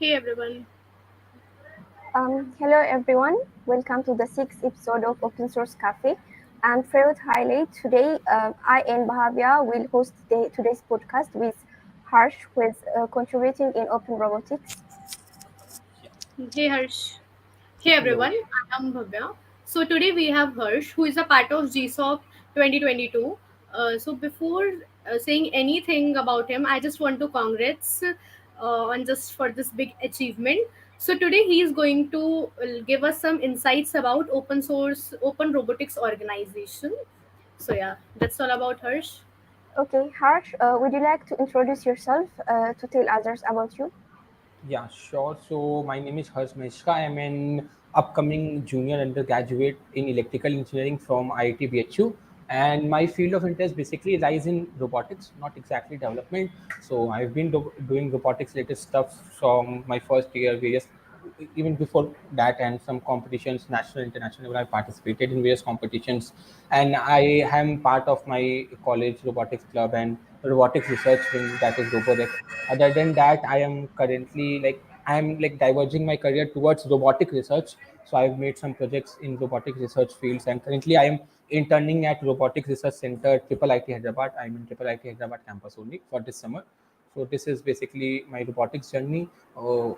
Hey everyone. Hello everyone, welcome to the sixth episode of Open Source Cafe. I'm thrilled to highlight today. I and Bhavya will host today's podcast with Harsh, who is contributing in Open Robotics. Hey Harsh. Hey Hello. everyone. I am Bhavya. So today we have Harsh, who is a part of GSOC 2022. So before saying anything about him, I just want to congrats on just for this big achievement. So today he is going to give us some insights about open source, open robotics organization. So yeah, that's all about Harsh. Okay, Harsh, would you like to introduce yourself to tell others about you? Yeah, sure. So my name is Mahesheka. I'm an upcoming junior undergraduate in electrical engineering from IIT BHU. And my field of interest basically lies in robotics, not exactly development. So I've been doing robotics related stuff from my first year, various even before that, and some competitions, national, international. Where I participated in various competitions, and I am part of my college robotics club and robotics research wing, that is RoboRec. Other than that, I am like diverging my career towards robotic research. So I've made some projects in robotic research fields, and currently I am interning at Robotics Research Center, Triple IT Hyderabad. I'm in Triple IT Hyderabad campus only for this summer. So this is basically my robotics journey,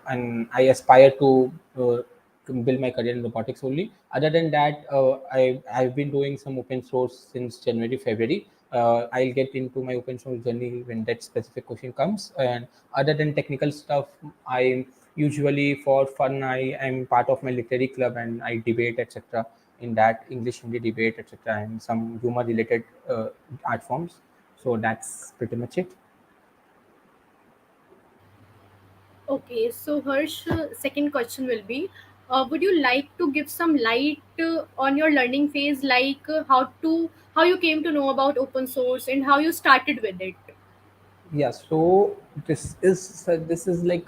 and I aspire to build my career in robotics only. Other than that, I've been doing some open source since January, February. I'll get into my open source journey when that specific question comes. And other than technical stuff, I usually for fun I am part of my literary club and I debate etc. in that English Hindi debate etc. and some humor related art forms. So that's pretty much it. Okay, so Harsh, second question will be, would you like to give some light on your learning phase, like how you came to know about open source and how you started with it? Yeah, so this is like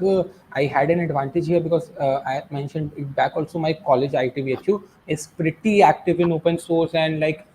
I had an advantage here because I mentioned it back also. My college ITVHU is pretty active in open source, and like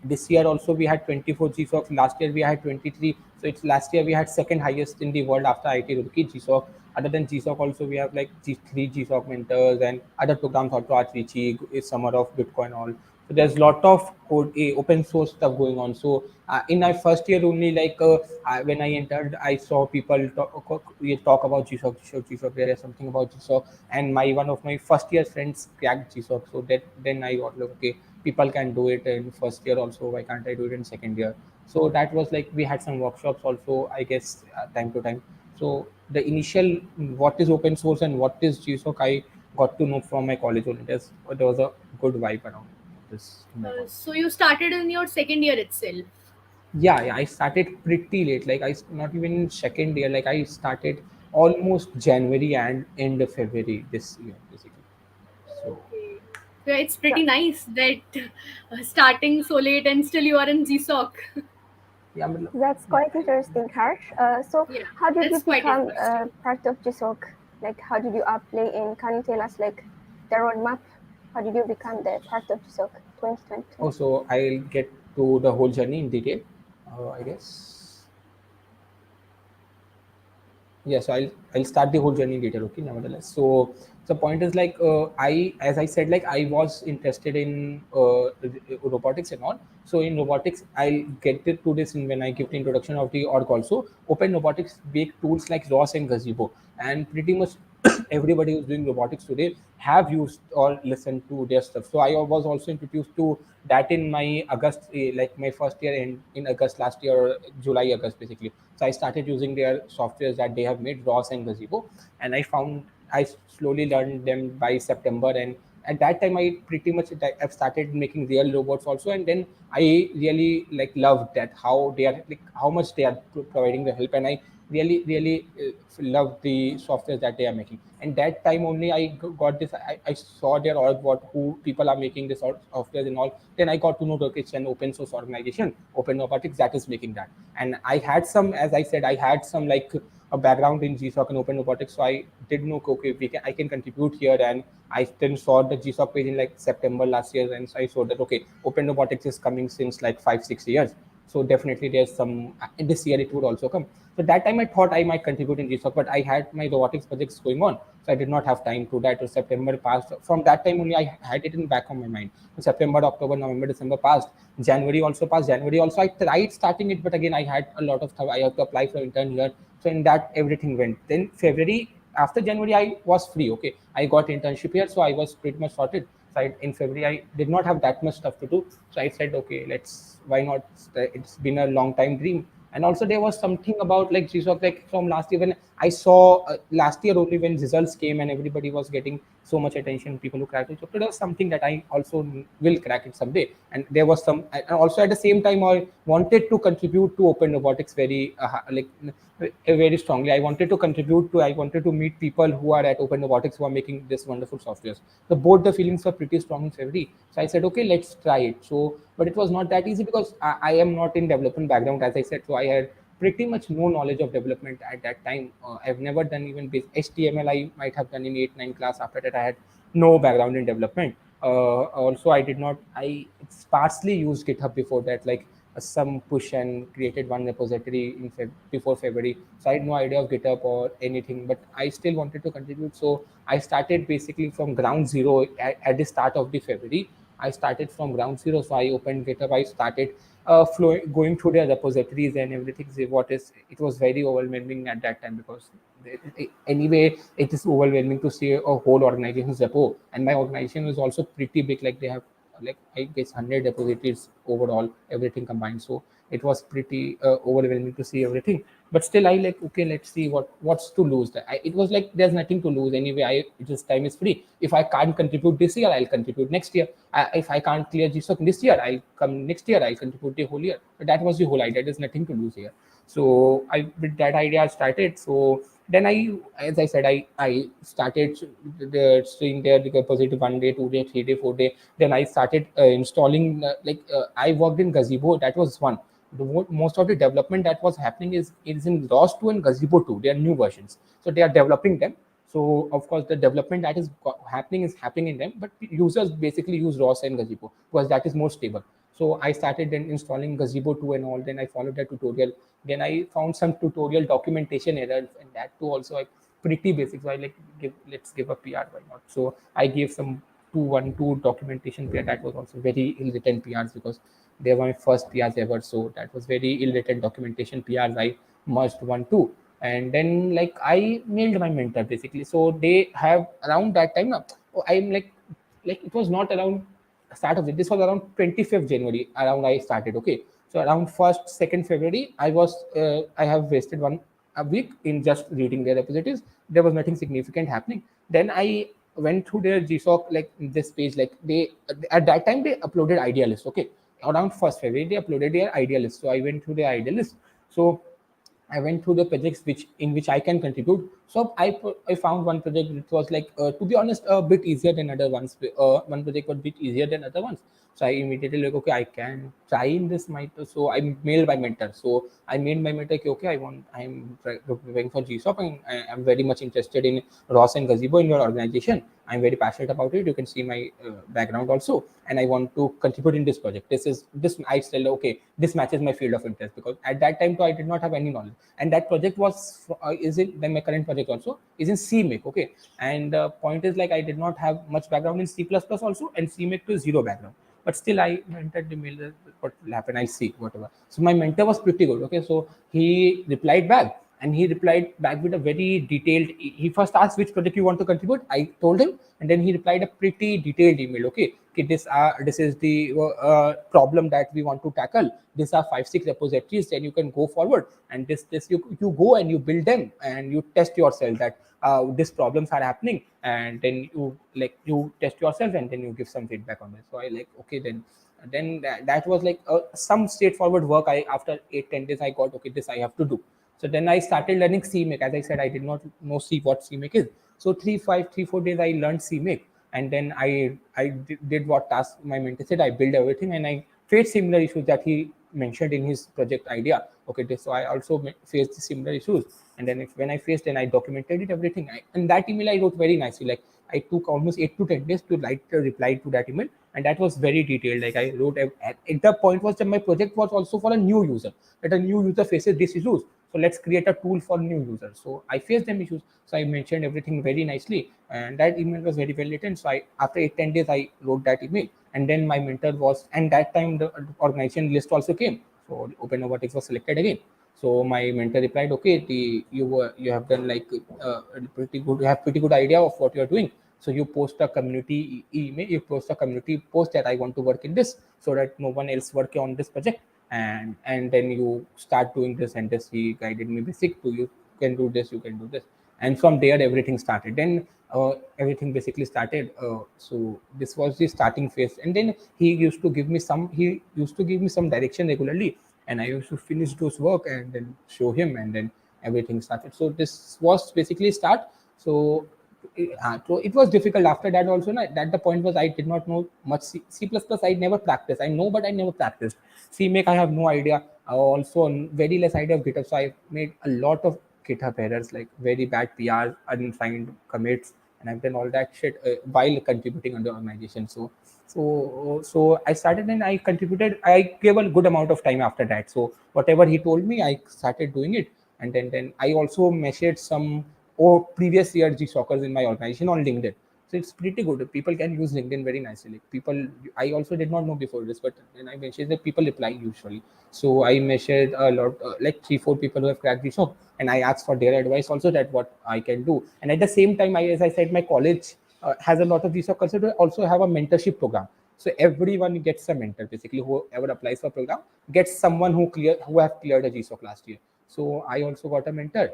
this year also we had 24 GSOC. Last year we had 23. So it's last year we had second highest in the world after IT Roorkee GSOC. Other than GSOC also we have like three GSOC mentors and other programs, also Archvici is summer of Bitcoin all. So there's lot of code, open source stuff going on. So in my first year only, when I entered, I saw people talk about GSOC. There is something about GSOC, and my one of my first year friends cracked GSOC. So that then I got like, okay, people can do it in first year also. Why can't I do it in second year? So that was like we had some workshops also, I guess, time to time. So the initial what is open source and what is GSOC, I got to know from my college only. There was a good vibe around this in my college. So you started in your second year itself. Yeah, I started pretty late. Like not even in second year. Like I started almost January and end of February this year, basically. So Okay, yeah, it's So, pretty nice that starting so late and still you are in GSOC. yeah, that's yeah. quite interesting, Harsh. So, Yeah, how did you that's quite become interesting. part of GSOC? Like, how did you apply? And can you tell us like the roadmap? How did you become the part of GSOC 2022? Also, I'll get to the whole journey in detail. I guess. Yeah, so I'll start the whole journey in detail. Okay, nevertheless. So the point is like I as I said, like I was interested in robotics and all. So in robotics, I'll get to this in when I give the introduction of the org also. Open robotics make tools like ROS and Gazebo, and pretty much everybody who's doing robotics today have used or listened to their stuff. So I was also introduced to that in my August, like my first year in August last year, or July, August basically. So I started using their softwares that they have made, ROS and Gazebo, and I slowly learned them by September. And at that time, I pretty much I've started making real robots also, and then I really like loved that how they are like how much they are providing the help, and I really love the software that they are making. And that time only I got this. I saw their org, what who people are making this software and all. Then I got to know that it's an open source organization, Open Robotics, that is making that. And I had some, as I said, I had some like a background in GSOC and Open Robotics, so I did know okay, I can contribute here. And I then saw the GSOC page in like September last year, and so I saw that okay, Open Robotics is coming since like 5 6 years. So definitely there's some this year it would also come. So that time I thought I might contribute in GSOC, but I had my robotics projects going on, so I did not have time to that. So September passed. From that time only I had it in back of my mind. So September, October, November, December passed. January also passed. January also I tried starting it, but again I had a lot of stuff. I have to apply for intern here. So in that everything went. Then February, after January I was free. Okay, I got internship here, so I was pretty much sorted. So in February I did not have that much stuff to do. So I said, okay, let's, why not? It's been a long time dream. And also there was something about like GSOC, like from last year when I saw last year only when results came and everybody was getting so much attention, people who cracked it. So there was something that I also will crack it someday. And there was some, and also at the same time I wanted to contribute to open robotics very very strongly. I wanted to contribute to, I wanted to meet people who are at open robotics who are making this wonderful softwares. So both the feelings were pretty strong in February. So I said, okay, let's try it. So, but it was not that easy because I am not in development background, as I said. So I had pretty much no knowledge of development at that time. I've never done even base HTML. I might have done in 8 9 class. After that, I had no background in development. Also, I did not. I sparsely used GitHub before that, like some push and created one repository in before February. So I had no idea of GitHub or anything, but I still wanted to contribute. So I started basically from ground zero at the start of the February. I started from ground zero. So I opened GitHub. I started going through their repositories and everything. What is, it was very overwhelming at that time because anyway, it is overwhelming to see a whole organization's repo. And my organization was also pretty big. Like they have like I guess 100 repositories overall, everything combined. So it was pretty overwhelming to see everything. But still, I like, okay, let's see what's to lose. It was like there's nothing to lose anyway. This time is free. If I can't contribute this year, I'll contribute next year. If I can't clear GSOC this year, I come next year, I'll contribute the whole year. But that was the whole idea. There's nothing to lose here. So I, with that idea, I started. So then as I said, I started staying there because positive 1 day, 2 day, 3 day, 4 day. Then I started installing I worked in Gazebo. That was one. Most of the development that was happening is in ROS 2 and Gazebo 2. They are new versions, so they are developing them. So of course the development that is happening in them, but users basically use ROS and Gazebo because that is more stable. So I started then installing Gazebo 2 and all. Then I followed that tutorial. Then I found some tutorial documentation errors, and that too also like pretty basic. So I like let's give a PR, why not? So I gave some 212 documentation PR. That was also very ill written PRs because they were my first PRs ever. So that was very ill written documentation PRs. I merged 1 2, and then like I mailed my mentor basically. So they have around that time. I'm like it was not around start of it. This was around 25th January. Around I started. Okay, so around 1st 2nd February, I have wasted a week in just reading their repositories. There was nothing significant happening. Then I went through their GSOC like this page. Like they at that time they uploaded idea list. Okay, around 1st February they uploaded their idea list. So I went through their idea list. So I went through the projects which I can contribute. So I found one project which was like to be honest a bit easier than other ones. One project was a bit easier than other ones. So I immediately like, okay, I can try in this might. So I mailed my mentor. So I made my mentor okay, I'm preparing for GSOP and I'm very much interested in Ross and Gazebo in your organization. I'm very passionate about it. You can see my background also, and I want to contribute in this project. This I said okay, this matches my field of interest because at that time too, I did not have any knowledge, and that project was is in then my current project also is in CMake. Okay, and the point is like I did not have much background in C++ also, and CMake to zero background. But still, I entered the mail. What will happen? I see whatever. So my mentor was pretty good. Okay, so he replied back, and he replied back with a very detailed. He first asked which project you want to contribute. I told him, and then he replied a pretty detailed email. Okay, this is the problem that we want to tackle. These are 5 6 repositories. Then you can go forward, and this you go and you build them and you test yourself that these problems are happening, and then you test yourself and then you give some feedback on it. So I like okay, then that was like some straightforward work. I after 8 10 days I got okay, this I have to do. So then I started learning CMake. As I said, I did not know see what CMake is. So 3 4 days I learned CMake, and then I did what task my mentor said. I built everything, and I faced similar issues that he mentioned in his project idea. okay, this. So I also faced similar issues. And then when I faced, then I documented it everything. And that email I wrote very nicely. Like I took almost 8 to 10 days to write a reply to that email, and that was very detailed. Like I wrote at the point was that my project was also for a new user, that a new user faces these issues. So let's create a tool for new users. So I faced them issues. So I mentioned everything very nicely, and that email was very well written. So I after 8 10 days I wrote that email, and then my mentor was, and that time the organization list also came. So Open Robotics was selected again. So my mentor replied, "Okay, you have done like pretty good. You have pretty good idea of what you are doing. So you post a community email. You post a community post that I want to work in this, so that no one else work on this project. And then you start doing this." And this he guided me basic to, you can do this, you can do this. And from there everything started. Then everything basically started. So this was the starting phase. And then he used to give me some direction regularly, and I used to finish those work and then show him, and then everything started. So this was basically start. So it was difficult after that also. That the point was I did not know much C++. I never practiced. I know, but I never practiced. CMake I have no idea. Also very less idea of GitHub. So I made a lot of GitHub errors, like very bad PR, unsigned commits, and I've done all that shit while contributing on the organization. So I started and I contributed. I gave a good amount of time after that. So whatever he told me, I started doing it. And then I also measured some previous year G-Shockers in my organization on LinkedIn. So it's pretty good. People can use LinkedIn very nicely. Like people, I also did not know before this, but then I mentioned that people reply usually. So I measured a lot, like 3 4 people who have cracked G-Shock, and I asked for their advice also, that what I can do. And at the same time, as I said, my college has a lot of G-Shock culture. To also have a mentorship program. So everyone gets a mentor. Basically, whoever applies for program gets someone who have cleared a GSOC last year. So I also got a mentor,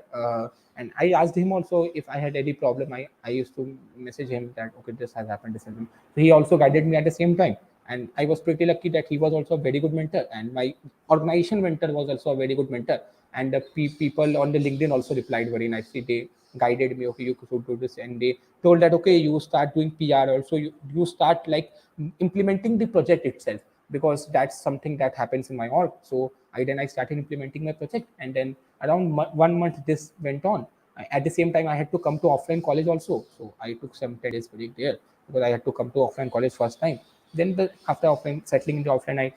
and I asked him also if I had any problem. I used to message him that, okay, this has happened, this has happened. So he also guided me at the same time, and I was pretty lucky that he was also a very good mentor, and my organization mentor was also a very good mentor. And the people on the LinkedIn also replied very nicely. They guided me, okay, you should do this, and they told that, okay, you start doing PR also. You start like implementing the project itself, because that's something that happens in my org. So I started implementing my project, and then around 1 month this went on. At the same time, I had to come to offline college also. So I took some 10 days break there, because I had to come to offline college first time. Then after offline, settling into offline, I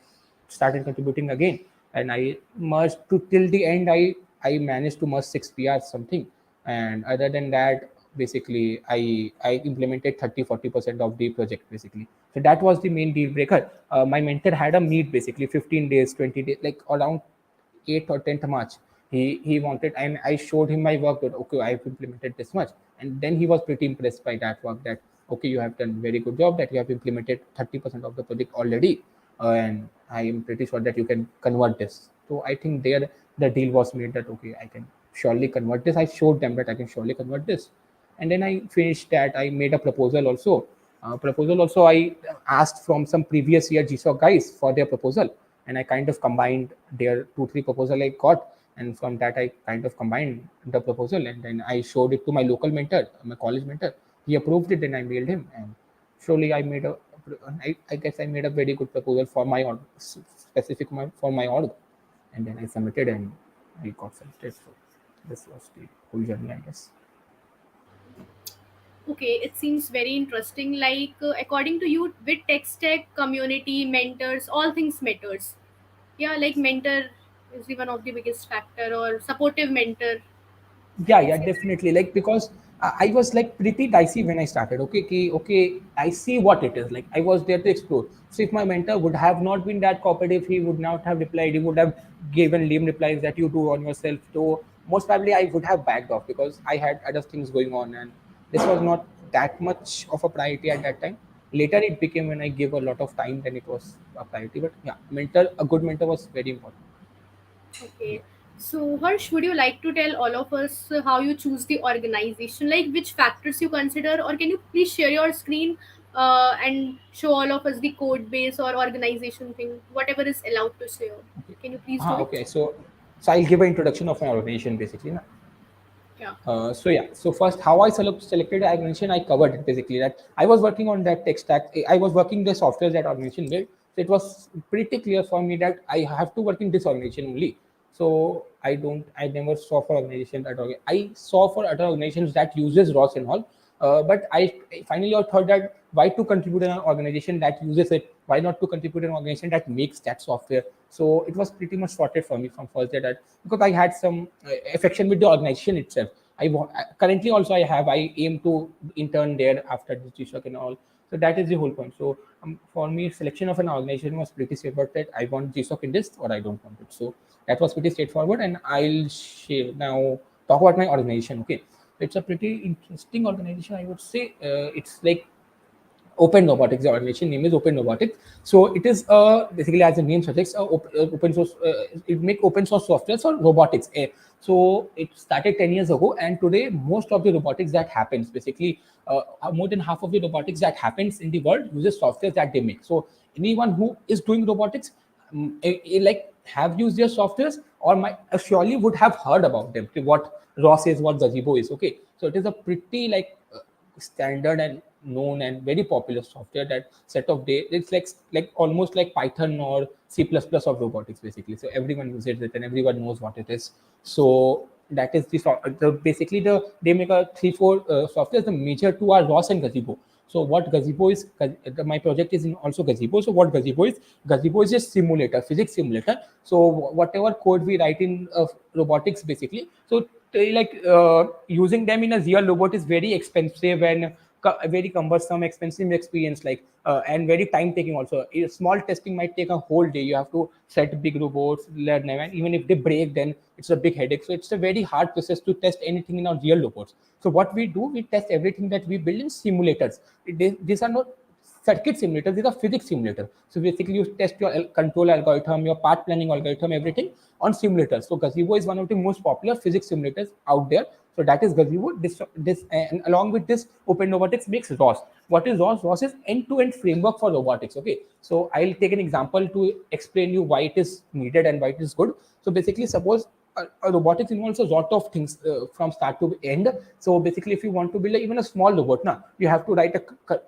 started contributing again, and I merged to till the end. I managed to merge 6 PRs something. And other than that, basically I implemented 30 40% of the project basically. So that was the main deal breaker. My mentor had a meet basically 15 days 20 days, like around 8th or 10th March. He wanted, and I showed him my work, that okay, I've implemented this much. And then he was pretty impressed by that work, that okay, you have done very good job, that you have implemented 30% of the project already. And I am pretty sure that you can convert this. So I think there the deal was made, that okay, I can surely convert this. I showed them that I can surely convert this. And then I finished that. I made a proposal also. I asked from some previous year GSOC guys for their proposal, and I kind of combined their 2 3 proposal I got, and from that I kind of combined the proposal, and then I showed it to my local mentor, my college mentor. He approved it, and I mailed him, and surely I guess I made a very good proposal for my org, for my org, and then I submitted, and I got selected. So this was the whole journey, I guess. Okay, it seems very interesting. Like, according to you, with tech stack, community, mentors, all things matters. Yeah, like mentor is the one of the biggest factor, or supportive mentor, I Yeah, can yeah, say. definitely. Like because I was like pretty dicey when I started. Okay, I see what it is. Like I was there to explore. So if my mentor would have not been that cooperative, he would not have replied. He would have given lame replies that you do on yourself. So most probably I would have backed off, because I had other things going on, and this was not that much of a priority at that time. Later it became, when I gave a lot of time, then it was a priority. But yeah, a good mentor was very important. Okay. Yeah. So, Harsh, would you like to tell all of us how you choose the organization? Like, which factors you consider, or can you please share your screen and show all of us the code base or organization thing, whatever is allowed to share? Okay. Can you please do Okay. it? So I'll give an introduction of my organization basically. Na. Yeah. So yeah, so first, how I selected the organization, I covered it basically. That I was working on that tech stack. I was working the software that organization built. So it was pretty clear for me that I have to work in this organization only. So I never saw for organizations that I saw for other organizations that uses ROS and all. But I finally thought that why to contribute in an organization that uses it? Why not to contribute in an organization that makes that software? So it was pretty much sorted for me from first day, that because I had some affection with the organization itself. Currently also I aim to intern there after this GSOC and all. So that is the whole point. So for me, selection of an organization was pretty straightforward, that I want GSOC in this or I don't want it. So that was pretty straightforward, and I'll share now talk about my organization. Okay, it's a pretty interesting organization, I would say. It's like Open Robotics. The organization name is Open Robotics. So it is basically, as the name suggests, open source. It make open source software for robotics. So it started 10 years ago, and today most of the robotics that happens, basically, more than half of the robotics that happens in the world uses software that they make. So anyone who is doing robotics, like have used their softwares, or might surely would have heard about them. What ROS is, what Gazebo is. Okay, so it is a pretty like standard and known and very popular software, that set of day. It's like almost like Python or C++ of robotics, basically. So everyone uses it and everyone knows what it is. So that is basically they make a three four softwares. The major two are ROS and Gazebo. So what Gazebo is, my project is in also Gazebo. So what Gazebo is a simulator, physics simulator. So whatever code we write in robotics, basically. So using them in a real robot is very expensive and very cumbersome, expensive experience, and very time taking also. A small testing might take a whole day. You have to set big robots, learn them, and even if they break, then it's a big headache. So it's a very hard process to test anything in our real robots. So what we do, we test everything that we build in simulators. These are not circuit simulators, these are physics simulator. So basically you test your control algorithm, your part planning algorithm, everything on simulators. So Gazebo is one of the most popular physics simulators out there. So that is Gazebo. This and along with this, Open Robotics makes ROS. What is ROS? ROS is end-to-end framework for robotics. Okay, so I'll take an example to explain you why it is needed and why it is good. So basically, suppose robotics involves a lot of things from start to end. So basically, if you want to build even a small robot, now you have to write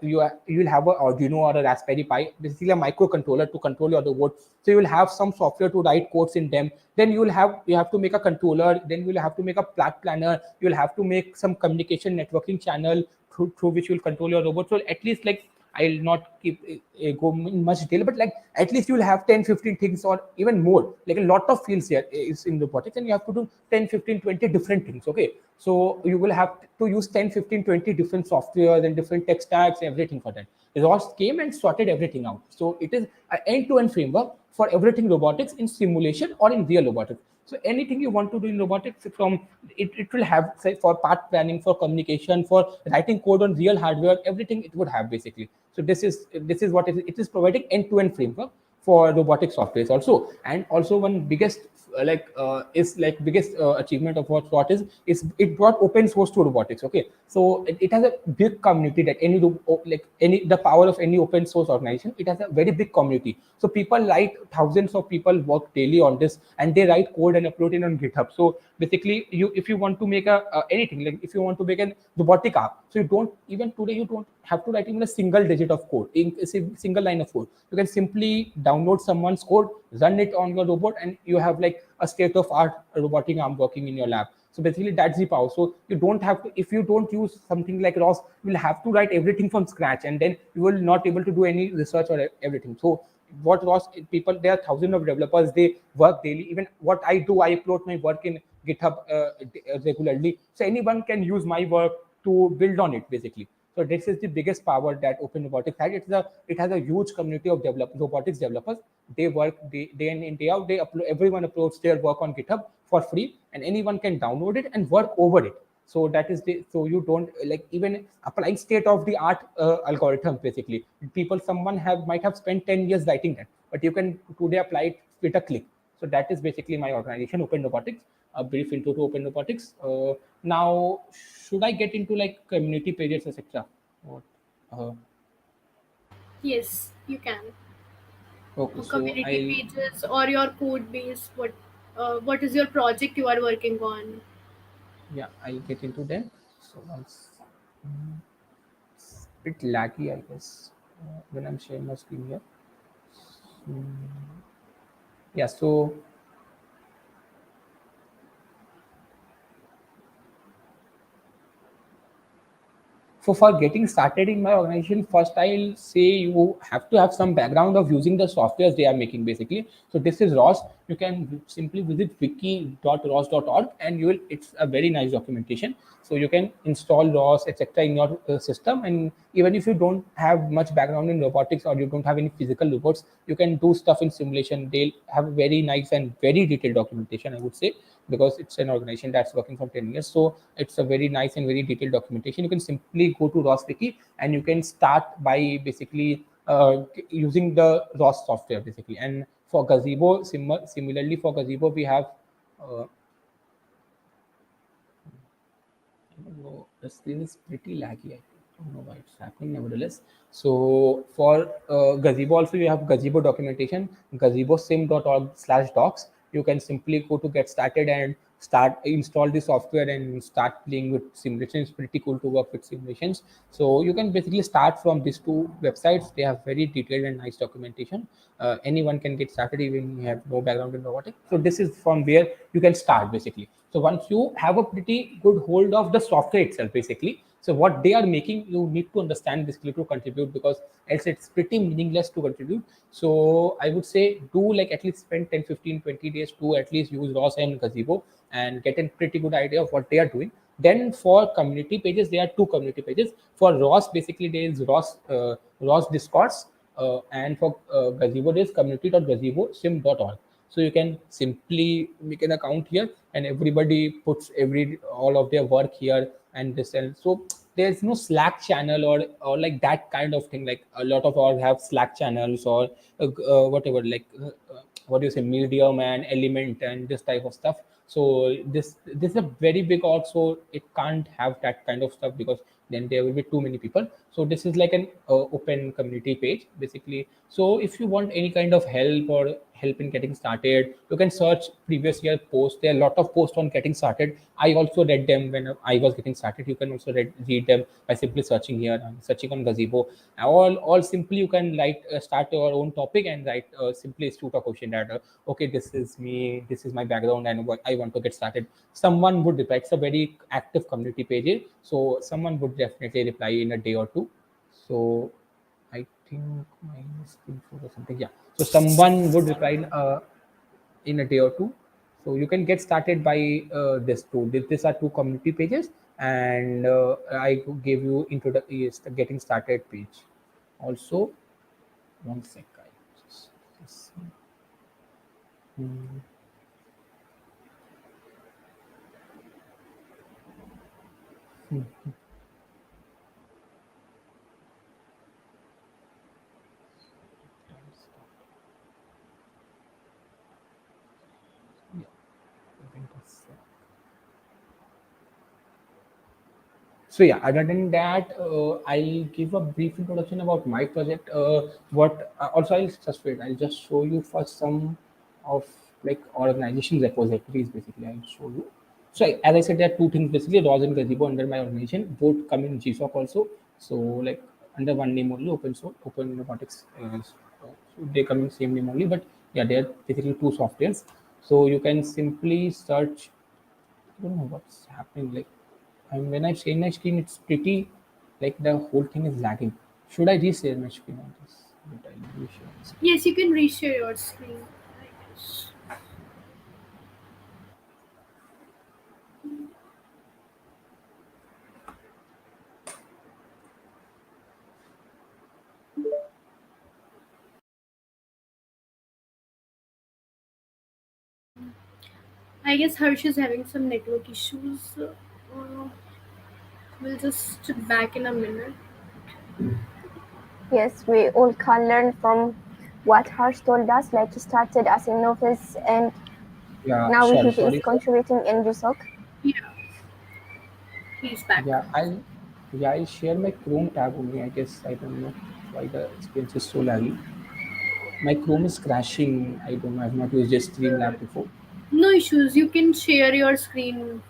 you will have a Arduino or a Raspberry Pi, basically a microcontroller to control your robot. So you will have some software to write codes in them. Then you have to make a controller. Then you will have to make a plat planner. You will have to make some communication networking channel through which you will control your robot. So at least like I'll not keep go in much detail, but like at least you will have 10, 15 things or even more. Like a lot of fields here is in robotics, and you have to do 10, 15, 20 different things. Okay, so you will have to use 10, 15, 20 different softwares and different tech stacks, everything for that. ROS came and sorted everything out. So it is an end-to-end framework for everything robotics in simulation or in real robotics. So anything you want to do in robotics, it will have, say, for part planning, for communication, for writing code on real hardware, everything it would have basically. So this is what it is providing end-to-end framework for robotic softwares also. And also one biggest is like biggest achievement of what is it brought open source to robotics. Okay, so it has a big community, that like any the power of any open source organization, it has a very big community. So people, like thousands of people work daily on this, and they write code and upload it on GitHub. So basically, if you want to make a anything, like if you want to make an robotic app, so you don't, even today you don't have to write even a single digit of code, in a single line of code. You can simply download someone's code, run it on your robot, and you have like a state of art robotic arm working in your lab. So basically that's the power. So you don't have to, if you don't use something like ROS, you will have to write everything from scratch, and then you will not able to do any research or everything. So what ROS people, there are thousands of developers, they work daily. Even what I do, I upload my work in GitHub regularly, so anyone can use my work to build on it basically. So this is the biggest power that Open Robotics has. It has a huge community of robotics developers. They work day in and day out. Everyone uploads their work on GitHub for free, and anyone can download it and work over it. So that is so you don't like even applying state of the art algorithms basically. Someone might have spent 10 years writing that, but you can today apply it with a click. So that is basically my organization, Open Robotics. A brief intro to Open Robotics. Now, should I get into like community pages, etc.? What? Uh, Yes, you can. okay, so Community I pages or your code base. What is your project you are working on? yeah, I'll get into them. So once bit laggy, I guess, when I'm sharing my screen here. Yeah, so for getting started in my organization, first I'll say you have to have some background of using the softwares they are making basically. So this is ROS. You can simply visit wiki.ros.org and you will. It's a very nice documentation. So you can install ROS etc. in your system, and even if you don't have much background in robotics or you don't have any physical robots, you can do stuff in simulation. They'll have very nice and very detailed documentation, I would say, because it's an organization that's working for 10 years. So it's a very nice and very detailed documentation. You can simply go to ROS wiki and you can start by basically using the ROS software basically. And for Gazebo, similarly for Gazebo, we have I don't know. The screen is pretty laggy. I don't know why it's happening. Nevertheless, so for Gazebo also you have Gazebo documentation, gazebosim.org/docs. You can simply go to get started and start install the software and start playing with simulations. It's pretty cool to work with simulations. So you can basically start from these two websites. They have very detailed and nice documentation. Anyone can get started even if you have no background in robotics. So this is from where you can start basically. So once you have a pretty good hold of the software itself basically, so what they are making, you need to understand basically to contribute, because else it's pretty meaningless to contribute. So I would say do like at least spend 10, 15, 20 days to at least use ROS and Gazebo and get a pretty good idea of what they are doing. Then for community pages, there are two community pages. For ROS, basically there is ROS Discords, and for Gazebo, there is community.gazebosim.org. So you can simply make an account here, and everybody puts all of their work here and this. And so there's no Slack channel or like that kind of thing. Like a lot of orgs have Slack channels or whatever, like what do you say, Medium and Element and this type of stuff. So this is a very big org, so it can't have that kind of stuff, because then there will be too many people. So this is like an open community page basically. So if you want any kind of help in getting started, you can search previous year posts. There are a lot of posts on getting started. I also read them when I was getting started. You can also read them by simply searching here and searching on Gazebo. All simply you can write start your own topic and write simply shoot a question that okay, this is me, this is my background, and what I want to get started. Someone would reply. It's a very active community page, so someone would definitely reply in a day or two. So I think my screen showed or something. Yeah. So someone would reply in a day or two. So you can get started by this two. These are two community pages, and I gave you into the getting started page. Also, one sec. Just- Hmm. Yeah. So yeah, other than that, I'll give a brief introduction about my project. What also I'll just wait. I'll just show you first some of like organization repositories. Basically, I'll show you. So as I said, there are two things basically. ROS and Gazebo under my organization. Both come in GSOC also. So like under one name only, open source, open robotics. So they come in same name only, but yeah, they are basically two softwares. So you can simply search. I don't know what's happening. Like, when I share my screen, it's pretty like the whole thing is lagging. Should I reshare my screen on this? But I'll reshare my screen. Yes, you can reshare your screen, I guess. I guess Harsh is having some network issues. We'll just back in a minute. Yes, we all can learn from what Harsh told us. Like he started as a novice and Yeah, now he sorry, is sorry. contributing in GSOC. Yeah, he's back. Yeah, I'll share my Chrome tab only. I guess I don't know why the experience is so laggy. My Chrome is crashing. I don't know. I've not used a Streamlab before. No issues. You can share your screen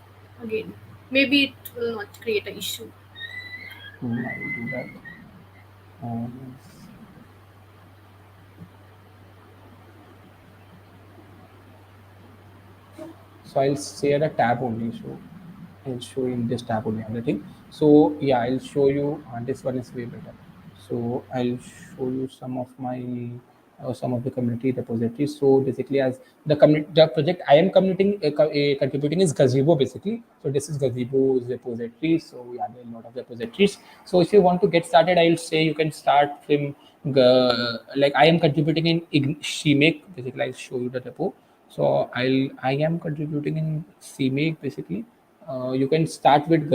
again. Maybe it will not create an issue. I will do that. Um, so I'll share a tab only. So I'll show you in this tab only everything. So yeah, I'll show you. This one is way better. So I'll show you some of the community repositories. So basically, as the project I am contributing is Gazebo basically. So this is Gazebo's repository. So yeah, there are a lot of repositories. So if you want to get started, I'll say you can start from like I am contributing in CMake. Basically, I'll show you the repo. So I am contributing in CMake basically. You can start with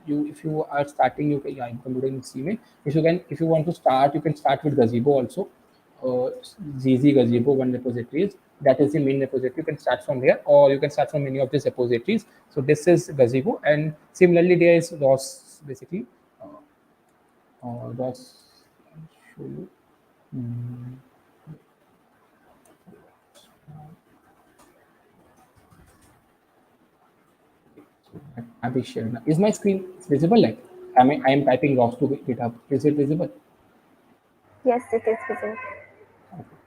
you if you are starting you can, yeah, I'm computing in CMake. If you want to start, you can start with Gazebo also. ZZ Gazebo one repository is that is the main repository. You can start from here, or you can start from any of these repositories. So this is Gazebo, and similarly there is ROS basically. ROS. I'll show you. Mm, I'll be sharing. Is my screen visible? Like, I am typing ROS to GitHub. Is it visible? Yes, it is visible.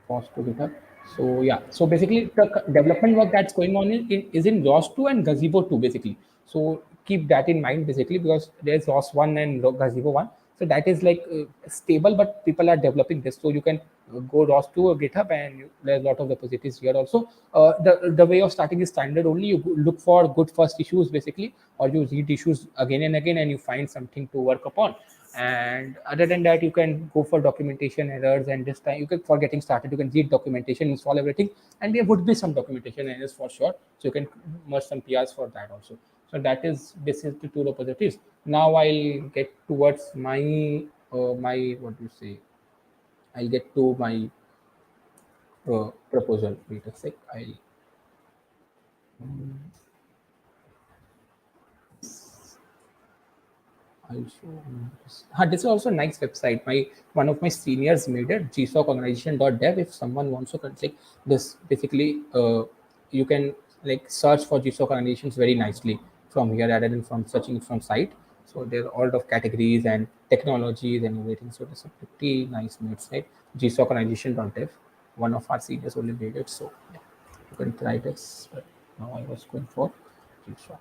ROS to GitHub. So yeah, so basically the development work that's going on is in ROS 2 and Gazebo 2 basically. So keep that in mind basically because there's ROS 1 and Gazebo 1. So that is like stable, but people are developing this. So you can go ROS 2 or GitHub, and there's a lot of repositories here also. The way of starting is standard only. You look for good first issues basically, or you read issues again and again, and you find something to work upon. And other than that, you can go for documentation errors, and this time you can, for getting started, you can read documentation, install everything, and there would be some documentation errors for sure, so you can merge some PRs for that also. So that is, this is the two repositories. Now I'll get towards my what do you say, I'll get to my proposal. Wait a sec, I'll show you this. This is also a nice website. My one of my seniors made it, gsockorganization.dev. If someone wants to like this, basically, you can like search for GSOC organizations very nicely from here rather than from searching it from site. So there are all of categories and technologies and everything. So that's a pretty nice made site. gsockorganization.dev. One of our seniors only made it. So yeah, you can try this. But now I was going for GSOC.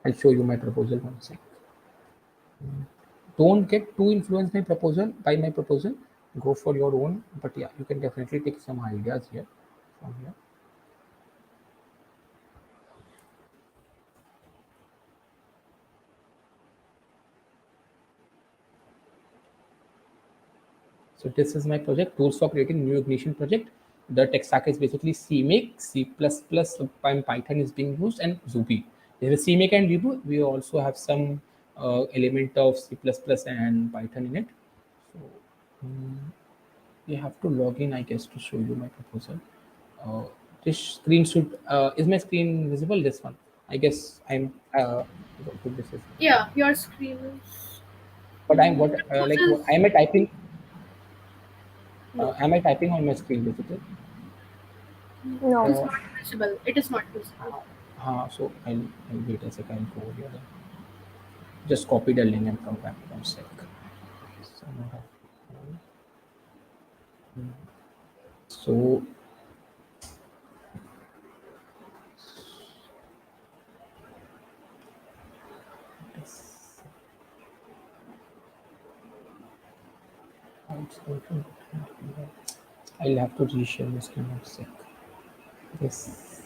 I'll show you my proposal one second. Don't get too influenced by my proposal. Go for your own, but yeah, you can definitely take some ideas here from here. So this is my project, tools for creating new ignition project. The tech stack is basically CMake, C++, and Python is being used, and Ruby. There is CMake and Ruby. We also have some element of C++ and Python in it. So you have to log in, I guess, to show you my proposal. Uh, this screen should is my screen visible? This one, I guess. What this is, Yeah, your screen is. but I'm what like what, Proposals. am I typing? No, Am I typing on my screen basically? it No. is Uh, not visible. It is not visible. so I'll wait a second. I'll go here. Just copy the link and come back one sec. So I'll have to reshare my screen one sec. This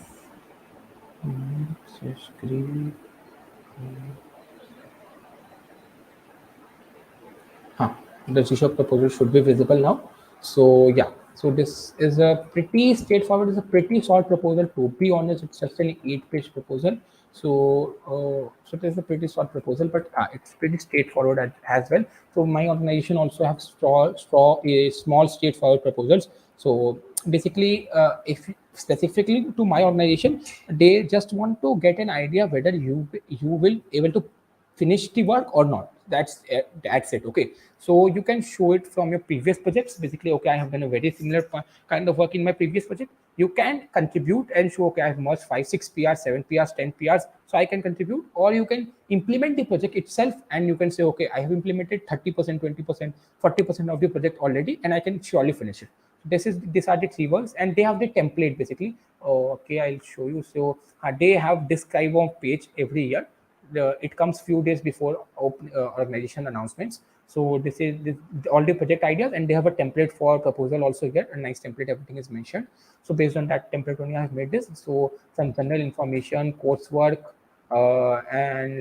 so screen. Huh. The G-Shock proposal should be visible now. So yeah, so this is a pretty straightforward, it's a pretty short proposal. To be honest, it's just an 8-page proposal. So it is a pretty short proposal, but it's pretty straightforward as well. So my organization also have small straightforward proposals. So basically, if specifically to my organization, they just want to get an idea whether you will able to finish the work or not. That's it. Okay, so you can show it from your previous projects. Basically, okay, I have done a very similar kind of work in my previous project. You can contribute and show, okay, I have merged 5 6 prs, 7 prs, 10 prs, so I can contribute. Or you can implement the project itself, and you can say, okay, I have implemented 30%, 20%, 40% of the project already, and I can surely finish it. These are the three words, and they have the template basically. Oh, okay, I'll show you. So they have this kind of page every year. It comes few days before organization announcements. So this all the project ideas, and they have a template for proposal also here. A nice template, everything is mentioned. So based on that template only I have made this. So some general information, coursework, and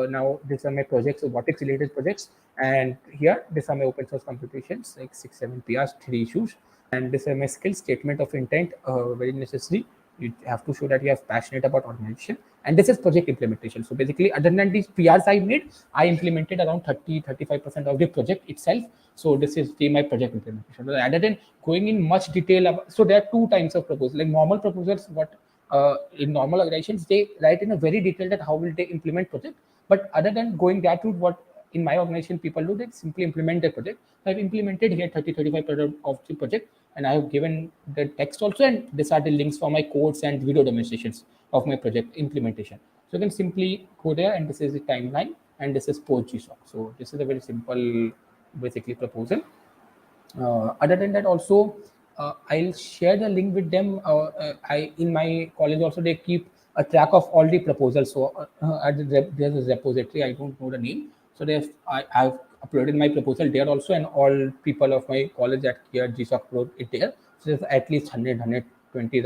now these are my projects, robotics related projects, and here these are my open source computations, like 6 7 PRs, 3 issues, and this is my skill statement of intent, very necessary. You have to show that you are passionate about organization, and this is project implementation. So basically, other than these PRs I made, I implemented around 30-35% of the project itself. So this is my project implementation. Rather than going in much detail so there are two types of proposals. Like normal proposals, what in normal organizations they write in a very detailed that how will they implement project. But other than going that route, what in my organization people do, they simply implement their project. I've implemented here 30-35% of the project, and I have given the text also, and these are the links for my codes and video demonstrations of my project implementation. So you can simply go there, and this is the timeline, and this is post GSOC. So this is a very simple basically proposal. Other than that also, I'll share the link with them. I in my college also they keep a track of all the proposals. So there's a repository, I don't know the name. So I've uploaded my proposal there also, and all people of my college at here GSOC upload it there. So there's at least 100 120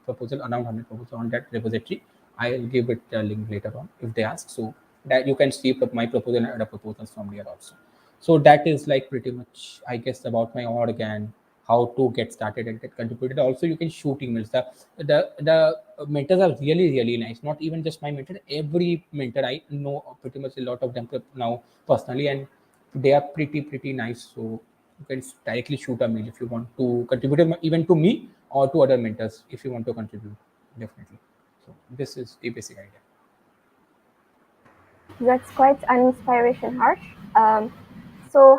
proposal, around 100 proposal on that repository. I'll give it a link later on if they ask, so that you can see my proposal and other proposals from there also. So that is like pretty much, I guess, about my org and how to get started and get contributed. Also, you can shoot emails. The mentors are really nice. Not even just my mentor, every mentor I know pretty much a lot of them now personally, and they are pretty nice. So you can directly shoot a mail if you want to contribute, even to me or to other mentors if you want to contribute, definitely. So this is the basic idea. That's quite an inspiration, Harsh. So,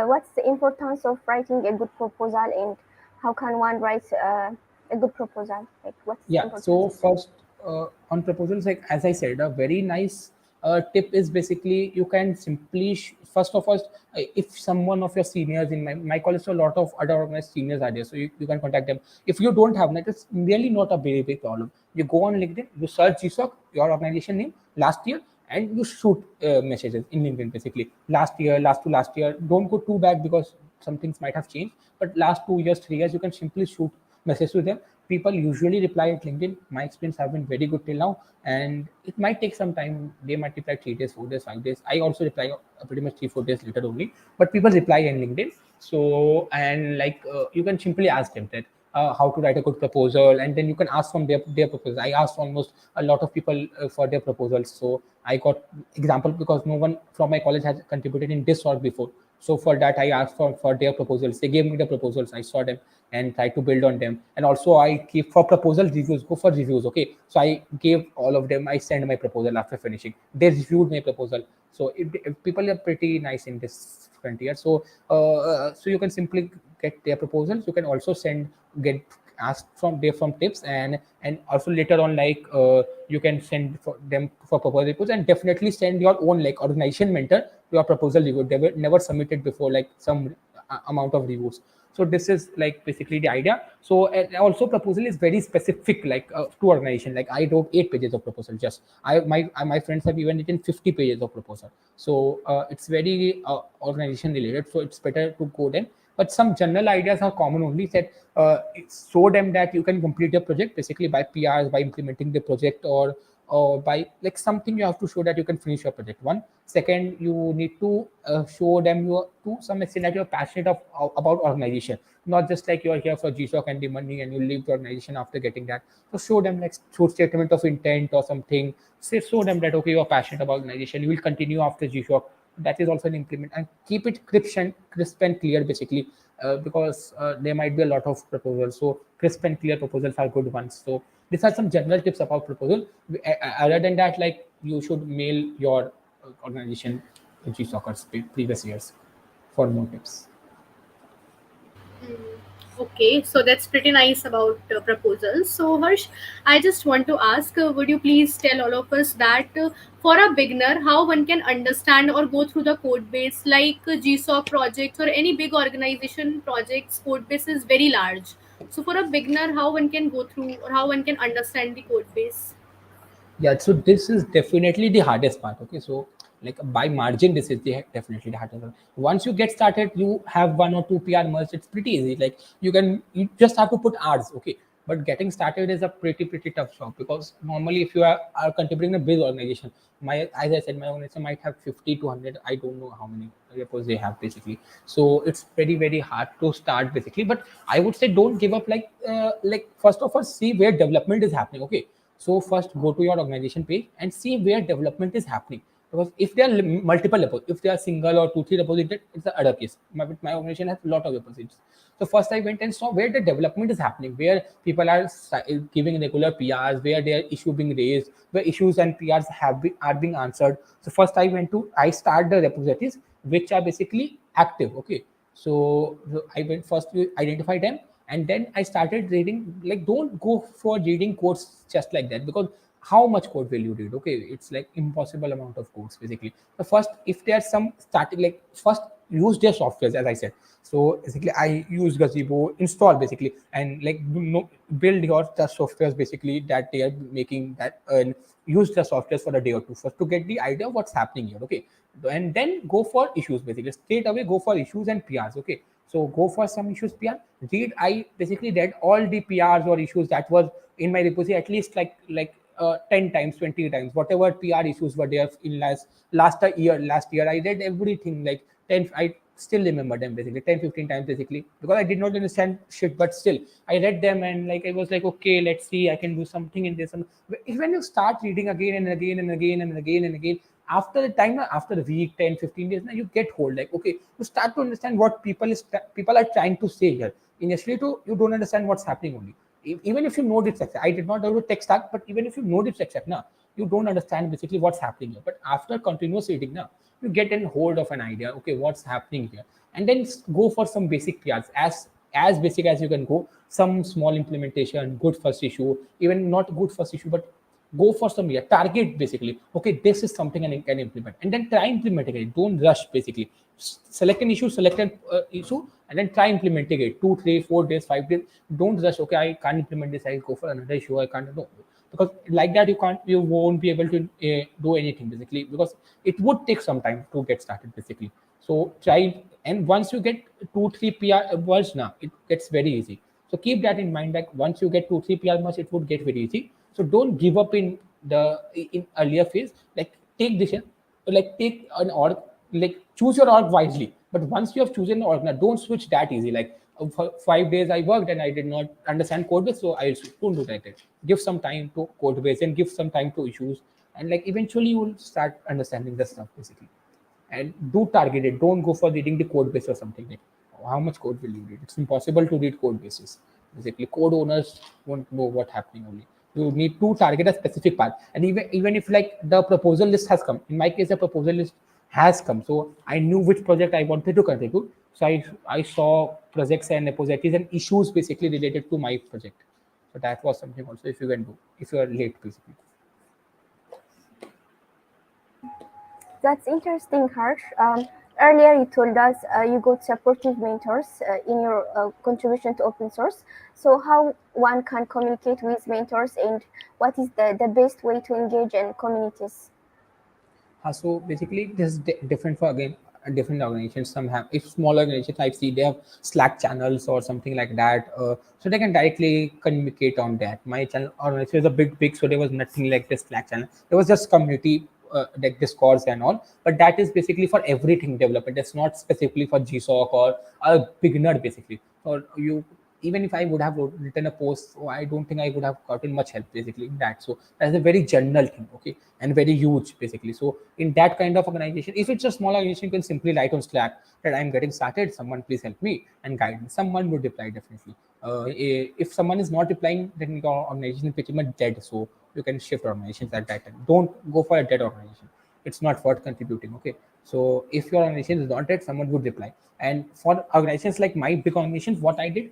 what's the importance of writing a good proposal, and how can one write a good proposal? Like, what's the Yeah. importance? So first, on proposals, like as I said, a very nice tip is basically you can simply first of all, if someone of your seniors in my college, so a lot of other organized seniors are there, so you can contact them. If you don't have that, it's really not a very big problem. You go on LinkedIn, you search GSOC, your organization name, last year, and you shoot messages in LinkedIn basically. Last year, last year. Don't go too back because some things might have changed. But last 2 years, 3 years, you can simply shoot message to them. People usually reply at LinkedIn. My experience have been very good till now, and it might take some time. They might reply 3 days, 4 days, 5 days. I also reply pretty much 3-4 days later only. But people reply in LinkedIn. So and you can simply ask them that how to write a good proposal, and then you can ask from their proposal. I asked almost a lot of people for their proposals, so I got example because no one from my college has contributed in this sort before. So for that I asked for their proposals. They gave me the proposals, I saw them and tried to build on them. And also I keep for proposal reviews, go for reviews. Okay, so I gave all of them, I send my proposal after finishing, they reviewed my proposal. So if people are pretty nice in this frontier. So so you can simply get their proposals. You can also get ask from there from tips, and also later on you can send for them for proposal reports, and definitely send your own like organization mentor your proposal review. They were never submitted before, like some amount of reviews. So this is like basically the idea. So and also proposal is very specific, like to organization. Like I wrote 8 pages of proposal. Just my friends have even written 50 pages of proposal. So it's very organization related. So it's better to go then. But some general ideas are common only. That show them that you can complete your project basically by PRs, by implementing the project, or by like something you have to show that you can finish your project. One second, you need to show them you to some extent that you're passionate about organization, not just like you're here for GSOC and the money and you leave the organization after getting that. So show them like show statement of intent or something. Show them that okay, you're passionate about organization, you will continue after GSOC. That is also an implement, and keep it crisp and clear basically, because there might be a lot of proposals. So crisp and clear proposals are good ones. So these are some general tips about proposal. Other than that, like you should mail your organization GSOCers previous years for more tips. Mm. Okay, so that's pretty nice about proposals. So, Harsh, I just want to ask, would you please tell all of us that for a beginner, how one can understand or go through the code base, like GSOC projects or any big organization projects, code base is very large. So, for a beginner, how one can go through or how one can understand the code base? Yeah, so this is definitely the hardest part. Okay, so like by margin, this is definitely the hardest part. Once you get started, you have one or two PR merged. It's pretty easy. Like you just have to put R's. Okay, but getting started is a pretty tough job, because normally if you are contributing a big organization, my as I said, my organization might have 50 to 100. I don't know how many repos they have basically. So it's very hard to start basically. But I would say don't give up. Like first of all, see where development is happening. Okay, so first go to your organization page and see where development is happening. Because if there are multiple repos, if they are single or two, three repositories, it's the other case. My organization has a lot of repositories. So first I went and saw where the development is happening, where people are giving regular PRs, where their issue being raised, where issues and PRs are being answered. So first I start the repositories which are basically active. Okay, so I went first to identify them, and then I started reading. Like don't go for reading codes just like that, because how much code will you read? Okay, it's like impossible amount of codes basically. So first, if there's some starting, like first use their softwares, as I said. So basically I use Gazebo install basically, and like build your the softwares basically that they are making, that and use the softwares for a day or two first to get the idea of what's happening here. Okay, and then go for issues basically. Straight away go for issues and PRs. Okay, so go for some issues PR. I basically read all the PRs or issues that was in my repository, at least 10 times, 20 times, whatever PR issues were there in last year I read everything, like 10. I still remember them basically 10, 15 times basically, because I did not understand shit, but still I read them, and like I was like, okay, let's see, I can do something in this. And when you start reading again and again and again and again and again, after the time, after a week, 10, 15 days, now you get hold, like okay, you start to understand what people are trying to say here. Initially too, you don't understand what's happening only. Even if you know this section, I did not know the tech stack, but even if you know this section now, you don't understand basically what's happening here. But after continuous reading now, you get in hold of an idea, okay, what's happening here. And then go for some basic PRs, as basic as you can go. Some small implementation, good first issue, even not good first issue, but go for some target basically. Okay, this is something I can implement, and then try implementing it. Don't rush basically. Select an issue, select an issue, and then try implementing it 2 3 4 days, 5 days. Don't rush. Okay, I can't implement this, I'll go for another issue, I can't. No, because like that you won't be able to do anything basically, because it would take some time to get started basically. So try, and once you get 2 3 PR words now, it gets very easy. So keep that in mind, that once you get 2 3 PR much, it would get very easy. So don't give up in earlier phase. Like take this, like take an org, like choose your org wisely. But once you have chosen an org, now don't switch that easy. Like for 5 days I worked and I did not understand code base, so I don't do that. Give some time to code base and give some time to issues, and like eventually you will start understanding the stuff basically. And do target it. Don't go for reading the code base or something. Like how much code will you read? It's impossible to read code bases. Basically, code owners won't know what happening only. You need to target a specific part. And even if like the proposal list has come, in my case, the proposal list has come. So I knew which project I wanted to contribute. So I saw projects and repositories and issues basically related to my project. So that was something also if you can do, if you are late basically. That's interesting, Harsh. Earlier, you told us you got supportive mentors in your contribution to open source. So, how one can communicate with mentors, and what is the best way to engage in communities? So basically, this is different for again different organizations. Some have, if small organizations I see, they have Slack channels or something like that, so they can directly communicate on that. My channel organization is a big, so there was nothing like this Slack channel. There was just community like Discords and all, but that is basically for everything development. It's not specifically for GSOC or a beginner basically. Or you, even if I would have written a post, so I don't think I would have gotten much help basically in that. So that's a very general thing, okay, and very huge basically. So in that kind of organization, if it's a small organization, you can simply write on Slack that I'm getting started. Someone please help me and guide me. Someone would reply definitely. If someone is not replying, then your organization is pretty much dead. So you can shift organizations at that time. Don't go for a dead organization. It's not worth contributing. Okay, So if your organization is not it, someone would reply. And for organizations like my big organizations, what I did,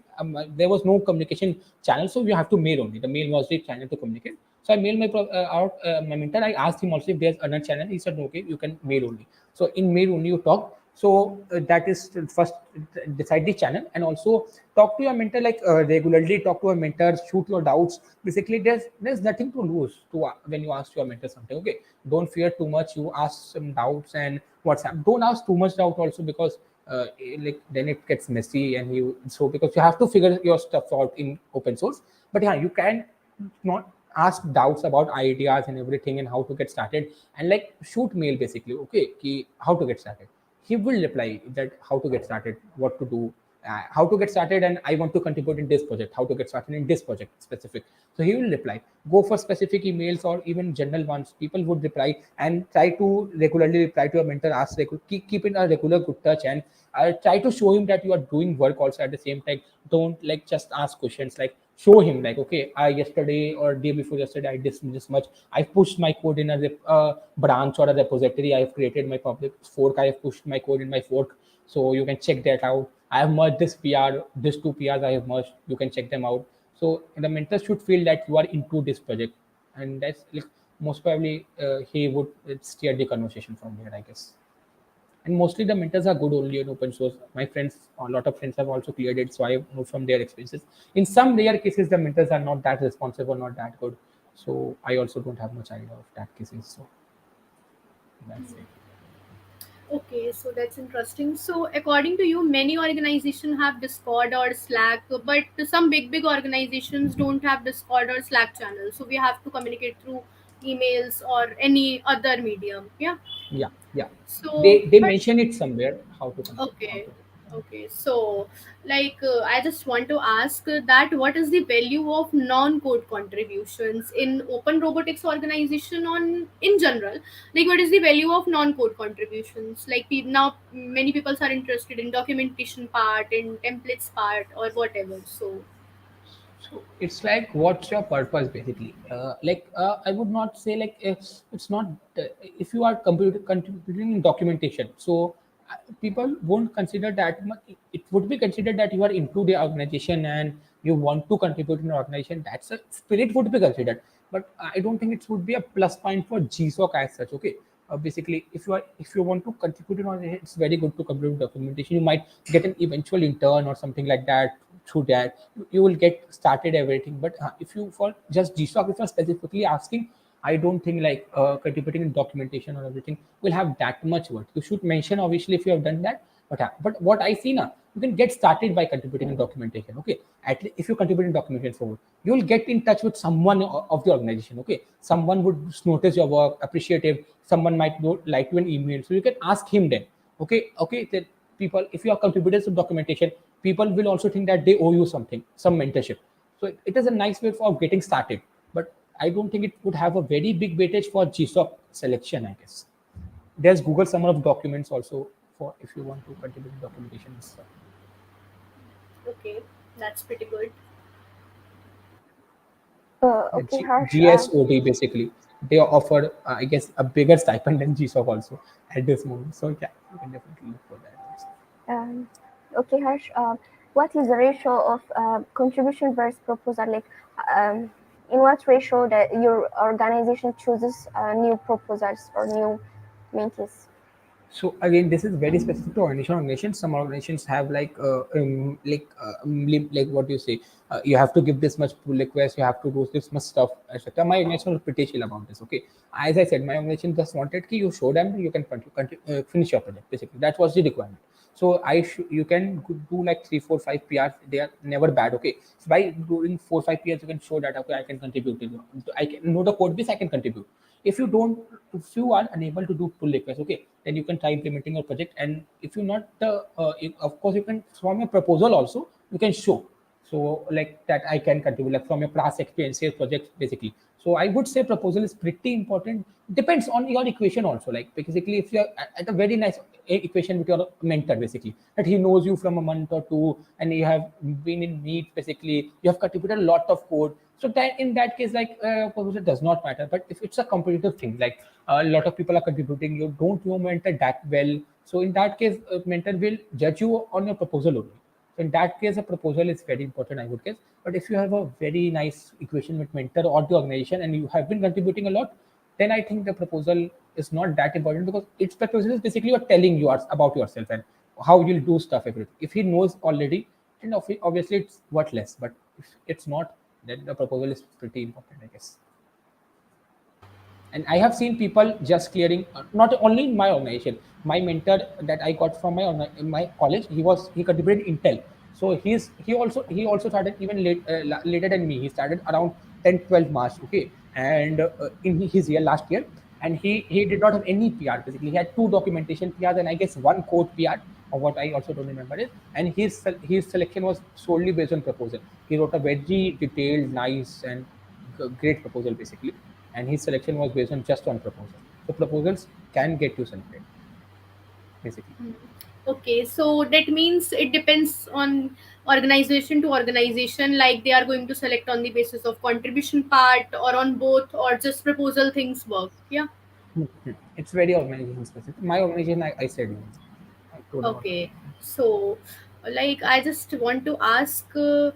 there was no communication channel, so you have to mail only. The mail was the channel to communicate. So I mailed my mentor. I asked him also if there's another channel. He said okay, you can mail only. So in mail only you talk. So that is first, decide the channel, and also talk to your mentor like regularly. Talk to your mentor, shoot your doubts. Basically, there's nothing to lose to when you ask your mentor something. Okay, don't fear too much. You ask some doubts and what's up. Don't ask too much doubt also, because like then it gets messy, and you, so because you have to figure your stuff out in open source. But yeah, you can not ask doubts about ideas and everything and how to get started, and like shoot mail basically. Okay, how to get started. He will reply that how to get started, what to do, how to get started, and I want to contribute in this project, how to get started in this project specific. So he will reply. Go for specific emails or even general ones. People would reply, and try to regularly reply to your mentor. Keep in a regular good touch, and try to show him that you are doing work also at the same time. Don't like just ask questions. Like show him like, okay, I yesterday or day before yesterday I did this much. I pushed my code in a branch or a repository. I have created my public fork. I have pushed my code in my fork, so you can check that out. I have merged this PR, these two PRs I have merged. You can check them out. So the mentor should feel that you are into this project, and that's like most probably he would steer the conversation from here, I guess. And mostly the mentors are good only in open source. My friends, a lot of friends have also cleared it, so I know from their experiences. In some rare cases, the mentors are not that responsive or not that good. So I also don't have much idea of that cases. So that's it. Okay, so that's interesting. So, according to you, many organizations have Discord or Slack, but some big organizations don't have Discord or Slack channels. So, we have to communicate through emails or any other medium. Yeah. Yeah, yeah. So, They but mention it somewhere how to how okay. to. Okay. So, I just want to ask that what is the value of non-code contributions in open robotics organization on in general? Like, what is the value of non-code contributions? Like, now many people are interested in documentation part, in templates part, or whatever. So, So it's like, what's your purpose basically? I would not say like it's not if you are contributing in documentation. So people won't consider that much. It would be considered that you are into the organization and you want to contribute in an organization. That's a spirit would be considered. But I don't think it would be a plus point for GSOC as such. Okay, basically if you want to contribute in organization, it's very good to contribute documentation. You might get an eventual intern or something like that. Through that you will get started everything. But if you for just GSOC, if you're specifically asking, I don't think like contributing in documentation or everything will have that much work. You should mention obviously if you have done that. But what I see now, you can get started by contributing in documentation. Okay, at least if you contribute in documentation forward, you will get in touch with someone of the organization. Okay, someone would notice your work, appreciative. Someone might like you an email, so you can ask him then. Okay, then people, if you are contributed to documentation, people will also think that they owe you something, some mentorship. So it is a nice way for getting started. But I don't think it would have a very big weightage for GSOC selection, I guess. There's Google Summer of Documents also for if you want to contribute to documentation and stuff. okay, that's pretty good. The Okay, Harsh. GSOD basically, they offer, I guess, a bigger stipend than GSOC also at this moment. So yeah, you can definitely look for that also. Um, okay, Harsh. What is the ratio of contribution versus proposal? Like, um, in what ratio that your organization chooses new proposals or new mentees? So again, this is very specific to organization. Organizations, some organizations have like what do you say? You have to give this much pull request. You have to do this much stuff, etc. My organization was pretty chill about this. Okay, as I said, my organization just wanted you show them you can finish your project. Basically, that was the requirement. So you can do like 3, 4, 5 PRs. They are never bad. Okay, so by doing 4, 5 PRs, you can show that okay, I can contribute. I can know the code base. I can contribute. If you don't, if you are unable to do pull requests, okay, then you can try implementing your project. And if you're not of course you can from your proposal also you can show, so like that I can contribute like from your past experiences project basically. So I would say proposal is pretty important. Depends on your equation also, like basically if you're at a very nice equation with your mentor basically, that he knows you from a month or two and you have been in meet, basically you have contributed a lot of code. So that in that case, like proposal does not matter. But if it's a competitive thing, like a lot of people are contributing, you don't know mentor that well. So in that case, mentor will judge you on your proposal only. So in that case, a proposal is very important, I would guess. But if you have a very nice equation with mentor or the organization and you have been contributing a lot, then I think the proposal is not that important, because its proposal is basically you're telling yours about yourself and how you'll do stuff, everything. If he knows already, then obviously it's worthless. But if it's not, then the proposal is pretty important, I guess. And I have seen people just clearing, not only in my organization. My mentor that I got from in my college, he contributed Intel. So he also started even later than me. He started around 10 12 March, okay. And in his year last year, and he did not have any PR. Basically, he had two documentation PRs and I guess one code PR, or what I also don't remember is. And his selection was solely based on proposal. He wrote a very detailed, nice, and great proposal basically. And his selection was based on just on proposal. So proposals can get you selected basically. Okay, so that means it depends on organization to organization, like they are going to select on the basis of contribution part or on both or just proposal things work. Yeah. It's very organization specific. My organization, I said, I told about it. Okay, so like I just want to ask, uh,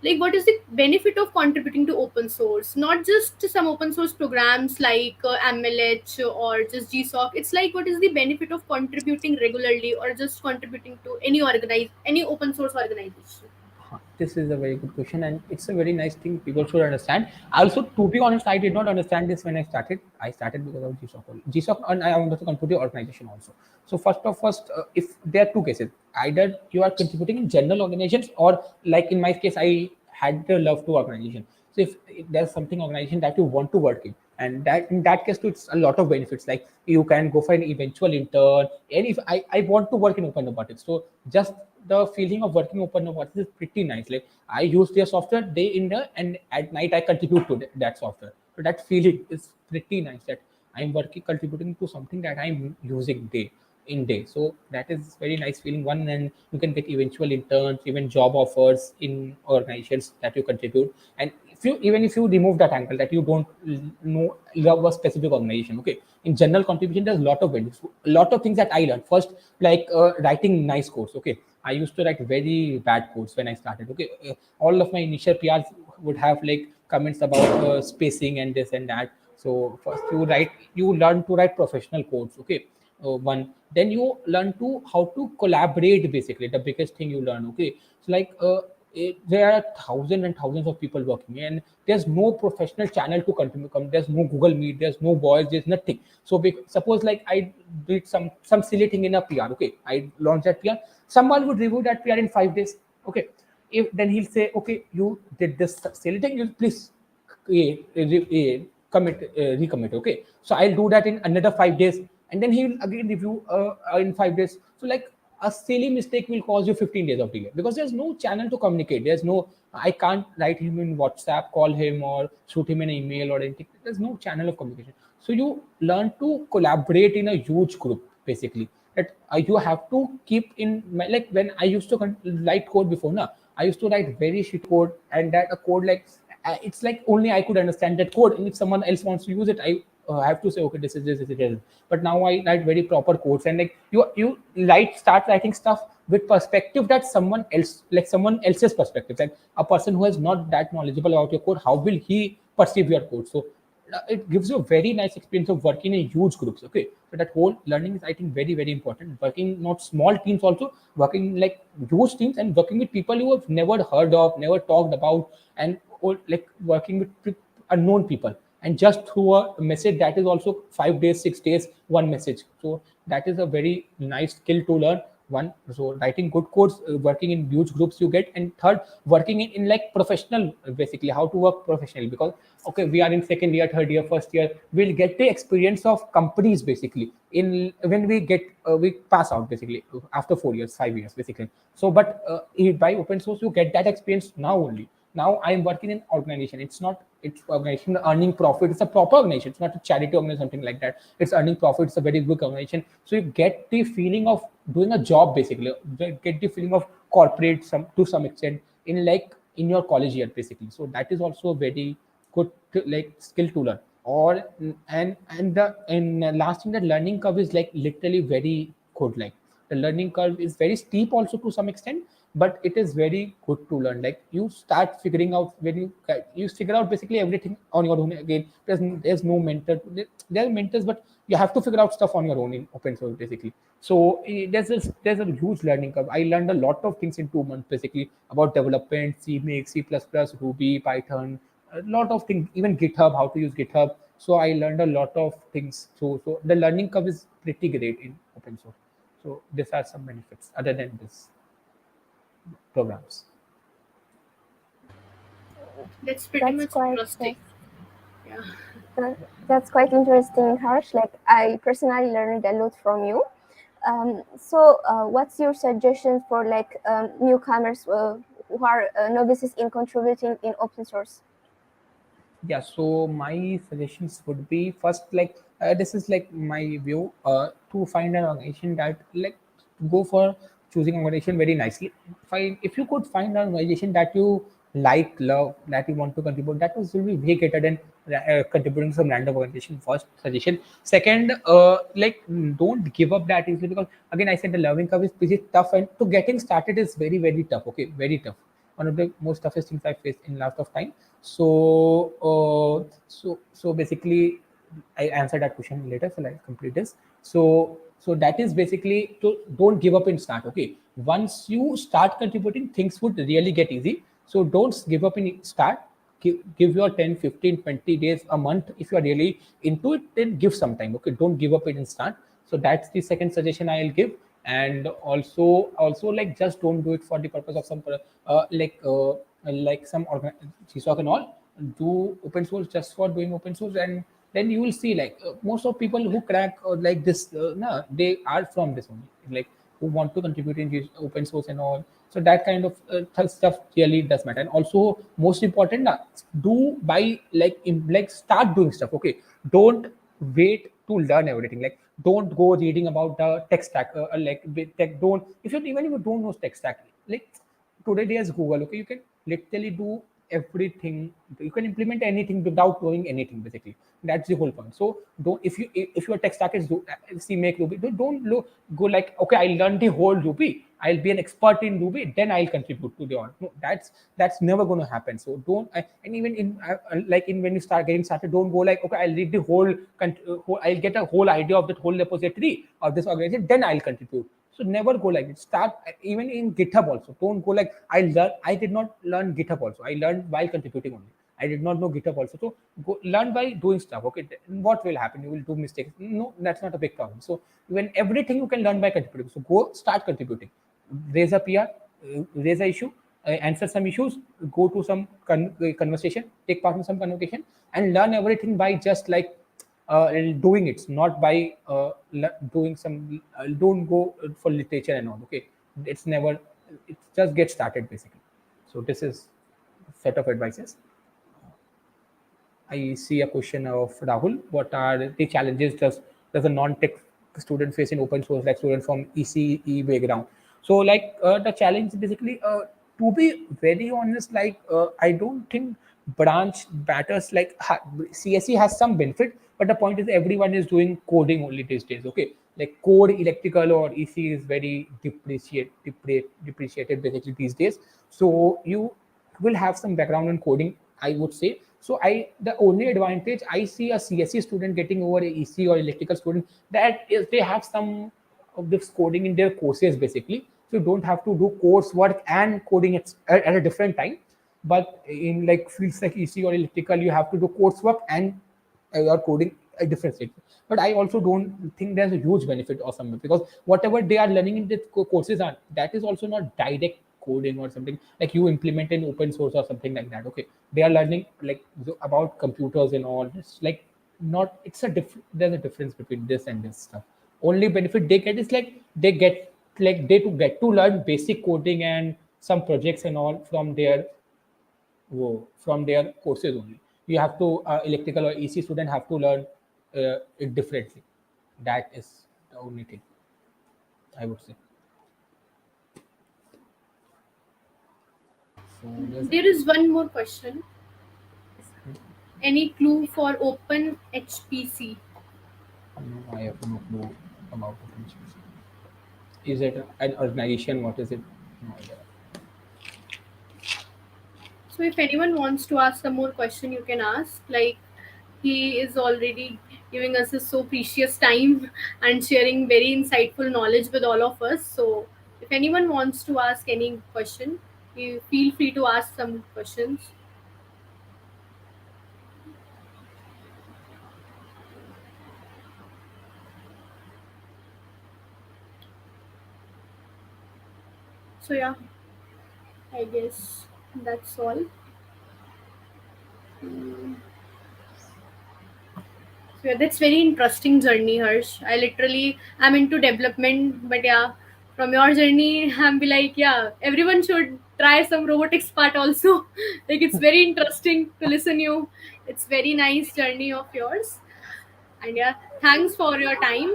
like what is the benefit of contributing to open source? Not just to some open source programs like MLH or just GSOC. It's like what is the benefit of contributing regularly or just contributing to any open source organization? This is a very good question, and it's a very nice thing people should understand. Also, to be honest, I did not understand this when I started. I started because of GSOC only. GSOC, and I wanted to contribute to organization also. So first, if there are two cases, either you are contributing in general organizations, or like in my case, I had the love to organization. So if there's something organization that you want to work in, and that in that case too, it's a lot of benefits. Like you can go for an eventual intern, and if I want to work in open robotics, so just the feeling of working open robotics is pretty nice. Like I use their software day in there, and at night I contribute to that software. So that feeling is pretty nice, that I'm working contributing to something that I'm using day in day. So that is very nice feeling one. And you can get eventual interns, even job offers in organizations that you contribute. And if you, even if you remove that angle that you don't know love a specific organization, okay, in general contribution there's a lot of benefits, a lot of things that I learned. First, like writing nice codes, okay. I used to write very bad codes when I started, okay. All of my initial PRs would have like comments about spacing and this and that. So first you learn to write professional codes, okay. One, then you learn to how to collaborate, basically the biggest thing you learn, okay. So like there are thousands and thousands of people working, and there's no professional channel to continue there's no Google Meet, there's no voice, there's nothing. So suppose like I did some silly thing in a PR, okay. I launched that PR, someone would review that PR in 5 days, okay. If then he'll say, okay, you did this silly thing, you please recommit, okay. So I'll do that in another 5 days, and then he will again review in 5 days. So like a silly mistake will cause you 15 days of delay, because there's no channel to communicate. There's no, I can't write him in WhatsApp, call him, or shoot him an email or anything. There's no channel of communication. So you learn to collaborate in a huge group, basically. That you have to keep in like when I used to write code before now, I used to write very shit code, and that a code like it's like only I could understand that code, and if someone else wants to use it, I have to say, okay, this is it. But now I write very proper codes, and like you start writing stuff with perspective that someone else, like someone else's perspective, like a person who is not that knowledgeable about your code, how will he perceive your code? So it gives you a very nice experience of working in huge groups, okay. So that whole learning is, I think, very very important. Working not small teams, also working like huge teams, and working with people you have never heard of, never talked about, and or like working with unknown people, and just through a message, that is also 5 days 6 days one message. So that is a very nice skill to learn. One, so writing good codes, working in huge groups you get. And third, working in like professional, basically how to work professionally, because okay, we are in second year, third year, first year, we'll get the experience of companies basically in when we get we pass out basically after 4 years 5 years basically. So but by open source you get that experience now only. Now I am working in organization. It's organization earning profit. It's a proper organization. It's not a charity organization, something like that. It's earning profit. It's a very big organization. So you get the feeling of doing a job basically. You get the feeling of corporate some to some extent in like in your college year basically. So that is also a very good like skill to learn. Or and last thing, that learning curve is like literally very good. Like the learning curve is very steep also to some extent, but it is very good to learn. Like you start figuring out when you figure out basically everything on your own. Again, there's no mentor. There are mentors, but you have to figure out stuff on your own in open source basically. So there's a huge learning curve. I learned a lot of things in 2 months basically about development, C make, C++, Ruby, Python, a lot of things, even GitHub, how to use GitHub. So I learned a lot of things. So the learning curve is pretty great in open source. So these are some benefits other than this programs. That's pretty That's much quite interesting. Yeah. uh, that's quite interesting, Harsh. Like I personally learned a lot from you. What's your suggestion for like newcomers who are novices in contributing in open source? Yeah, so my suggestions would be first, like this is like my view, to find an organization that like go for choosing organization very nicely. If you could find an organization that you like, love, that you want to contribute, that was will be way better than contributing some random organization. First suggestion. Second, like don't give up that easily, because again I said the learning curve is pretty tough, and to getting started is very tough. Okay, very tough, one of the most toughest things I faced in lot of time. So basically, I answer that question later. So like complete this. So that is basically to don't give up in start. Okay, once you start contributing, things would really get easy. So don't give up in start. Give your 10, 15, 20 days, a month. If you are really into it, then give some time. Okay, don't give up it in start. So that's the second suggestion I'll give. And also like just don't do it for the purpose of some like some GSOC and all. Do open source just for doing open source, and then you will see like most of people who crack like this, nah, they are from this only, like who want to contribute in open source and all. So that kind of stuff really does matter. And also most important, do by like like start doing stuff. Okay, don't wait to learn everything. Like don't go reading about the tech stack, like with tech. Don't, if you even if you don't know tech stack, like today there's Google. Okay, you can literally do everything. You can implement anything without knowing anything basically. That's the whole point. So don't, if your tech stack is see make Ruby, don't go like, okay, I learned the whole Ruby, I'll be an expert in Ruby, then I'll contribute to the on. No, that's never going to happen. So don't and even in like in when you start getting started, don't go like, okay, I'll read the I'll get a whole idea of the whole repository of this organization, then I'll contribute. So never go like it. Start even in GitHub also. Don't go like, I did not learn GitHub also. I learned while contributing only. I did not know GitHub also. So go learn by doing stuff. Okay, what will happen? You will do mistakes. No, that's not a big problem. So when everything you can learn by contributing. So go start contributing. Raise a PR, raise a issue, answer some issues, go to some conversation, take part in some convocation, and learn everything by just like doing it, not by doing some. Don't go for literature and all. Okay, it's never. It just get started basically. So this is set of advices. I see a question of Rahul. What are the challenges does a non-tech student face in open source, like student from ECE background? So like the challenge basically, to be very honest, like I don't think branch matters. Like CSE has some benefit, but the point is everyone is doing coding only these days. Okay, like code electrical or EC is very depreciated basically these days. So you will have some background in coding, I would say. So the only advantage I see a CSE student getting over a EC or electrical student, that is they have some of this coding in their courses basically. So you don't have to do coursework and coding at a different time. But in like fields like EC or electrical, you have to do coursework and your coding at different stage. But I also don't think there's a huge benefit or something, because whatever they are learning in the courses are, that is also not direct coding or something like you implement in open source or something like that. Okay, they are learning like about computers and all this, like not, it's a there's a difference between this and this stuff. Only benefit they get is like they get like they to get to learn basic coding and some projects and all from their courses only. You have to electrical or EC student have to learn it differently. That is the only thing I would say. So there's There is one more question. Any clue for Open HPC? no, I have no clue about OpenSpace. Is it an organization? What is it? No idea. So if anyone wants to ask some more question, you can ask. Like he is already giving us his so precious time and sharing very insightful knowledge with all of us. So if anyone wants to ask any question, you feel free to ask some questions. So yeah, I guess that's all. So yeah, that's very interesting journey, Harsh. I literally I'm into development, but yeah, from your journey, I'm be like, yeah, everyone should try some robotics part also. Like it's very interesting to listen you. It's very nice journey of yours. And yeah, thanks for your time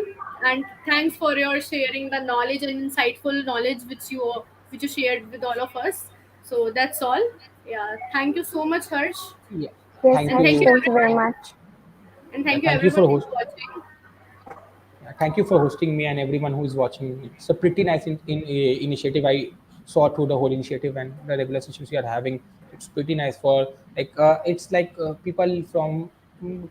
and thanks for your sharing the knowledge and insightful knowledge which you shared with all of us. So that's all. Yeah, thank you so much, Harsh, Yeah. Yes, Thank and Harsh, thank you you. thank you very everyone, much. and Yeah, thank you thank you everyone for who's host. watching. Yeah, thank you for hosting me and everyone who is watching. It's a pretty nice initiative. I saw through the whole initiative and the regular sessions we are having. It's pretty nice for it's like people from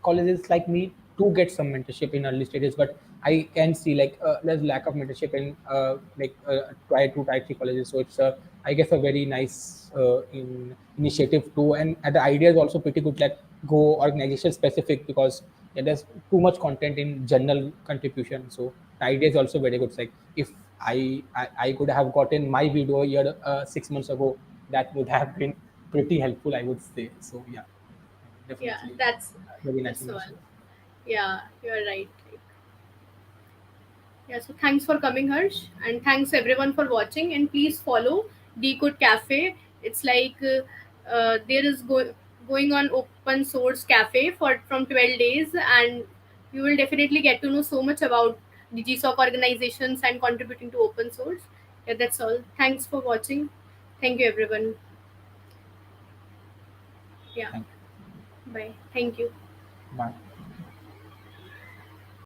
colleges like me to get some mentorship in early stages, but I can see like there's lack of mentorship in tier 2, tier 3 colleges. So it's I guess a very nice initiative too, and the idea is also pretty good. Like go organization specific because yeah, there's too much content in general contribution. So the idea is also very good. It's like if I could have gotten my video a year 6 months ago, that would have been pretty helpful, I would say. So yeah, Yeah, definitely very nice that's all. initiative. Yeah, you're right. Yeah, so thanks for coming, Harsh, and thanks everyone for watching. And please follow Decode Cafe. It's like there is going on open source cafe for from 12 days, and you will definitely get to know so much about the GSOC organizations and contributing to open source. Yeah, that's all. Thanks for watching. Thank you, everyone. Yeah, Thank bye. Thank you. you. Bye.